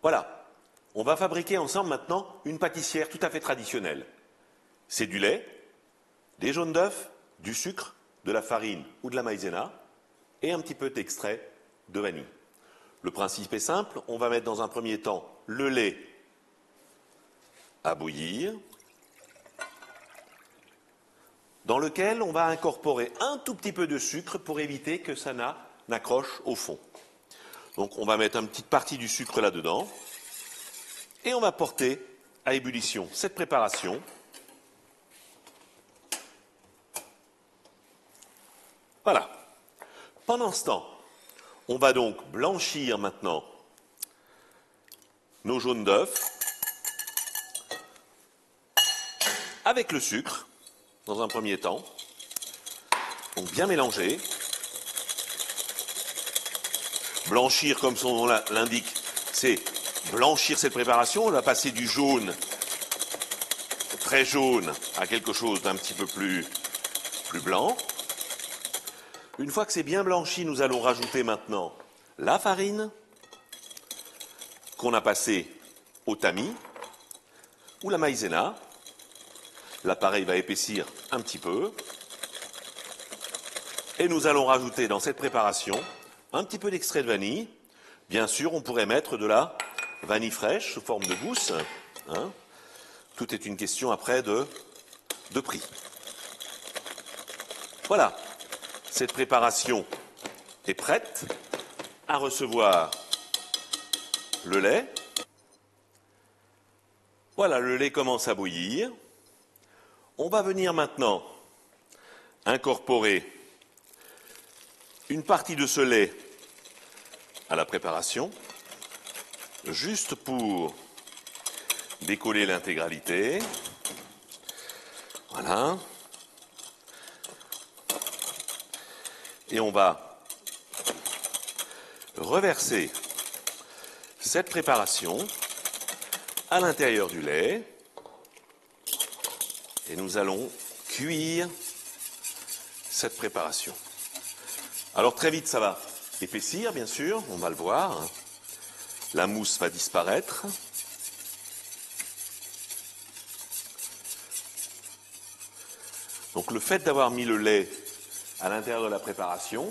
Voilà, on va fabriquer ensemble maintenant une pâtissière tout à fait traditionnelle. C'est du lait, des jaunes d'œufs, du sucre, de la farine ou de la maïzena et un petit peu d'extrait de vanille. Le principe est simple, on va mettre dans un premier temps le lait à bouillir, dans lequel on va incorporer un tout petit peu de sucre pour éviter que ça n'accroche au fond. Donc on va mettre une petite partie du sucre là-dedans et on va porter à ébullition cette préparation. Voilà. Pendant ce temps, on va donc blanchir maintenant nos jaunes d'œufs avec le sucre, dans un premier temps. Donc bien mélanger. Blanchir, comme son nom l'indique, c'est blanchir cette préparation. On va passer du jaune, très jaune, à quelque chose d'un petit peu plus blanc. Une fois que c'est bien blanchi, nous allons rajouter maintenant la farine qu'on a passée au tamis ou la maïzena. L'appareil va épaissir un petit peu. Et nous allons rajouter dans cette préparation un petit peu d'extrait de vanille. Bien sûr, on pourrait mettre de la vanille fraîche sous forme de gousse. Hein. Tout est une question après de prix. Voilà. Cette préparation est prête à recevoir le lait. Voilà, le lait commence à bouillir. On va venir maintenant incorporer une partie de ce lait à la préparation, juste pour décoller l'intégralité. Voilà. Et on va reverser cette préparation à l'intérieur du lait. Et nous allons cuire cette préparation. Alors très vite, ça va épaissir, bien sûr, on va le voir. La mousse va disparaître. Donc le fait d'avoir mis le lait à l'intérieur de la préparation,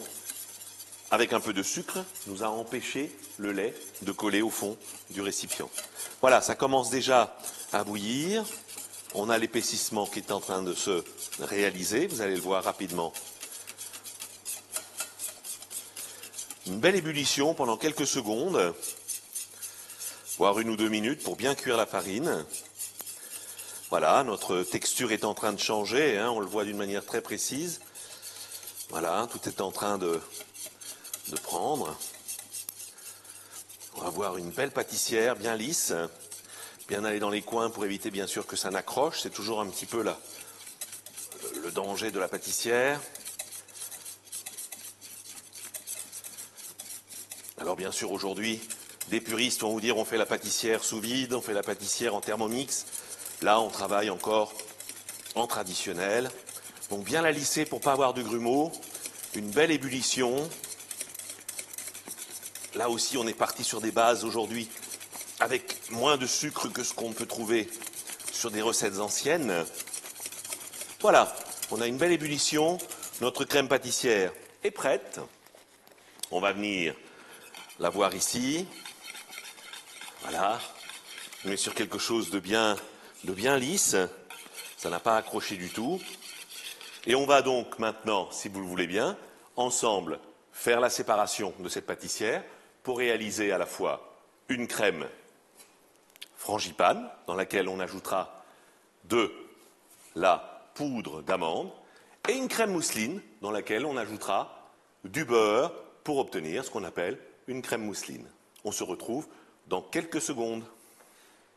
avec un peu de sucre, nous a empêché le lait de coller au fond du récipient. Voilà, ça commence déjà à bouillir. On a l'épaississement qui est en train de se réaliser, vous allez le voir rapidement. Une belle ébullition pendant quelques secondes, voire 1 ou 2 minutes pour bien cuire la farine. Voilà, notre texture est en train de changer, hein, on le voit d'une manière très précise. Voilà, tout est en train de prendre. On va avoir une belle pâtissière bien lisse, bien aller dans les coins pour éviter bien sûr que ça n'accroche. C'est toujours un petit peu le danger de la pâtissière. Alors bien sûr aujourd'hui, des puristes vont vous dire on fait la pâtissière sous vide, on fait la pâtissière en thermomix. Là on travaille encore en traditionnel. Donc bien la lisser pour ne pas avoir de grumeaux. Une belle ébullition. Là aussi on est parti sur des bases aujourd'hui avec moins de sucre que ce qu'on peut trouver sur des recettes anciennes. Voilà, on a une belle ébullition. Notre crème pâtissière est prête. On va venir la voir ici. Voilà. On est sur quelque chose de bien lisse. Ça n'a pas accroché du tout. Et on va donc maintenant, si vous le voulez bien, ensemble faire la séparation de cette pâtissière pour réaliser à la fois une crème frangipane dans laquelle on ajoutera de la poudre d'amande et une crème mousseline dans laquelle on ajoutera du beurre pour obtenir ce qu'on appelle une crème mousseline. On se retrouve dans quelques secondes.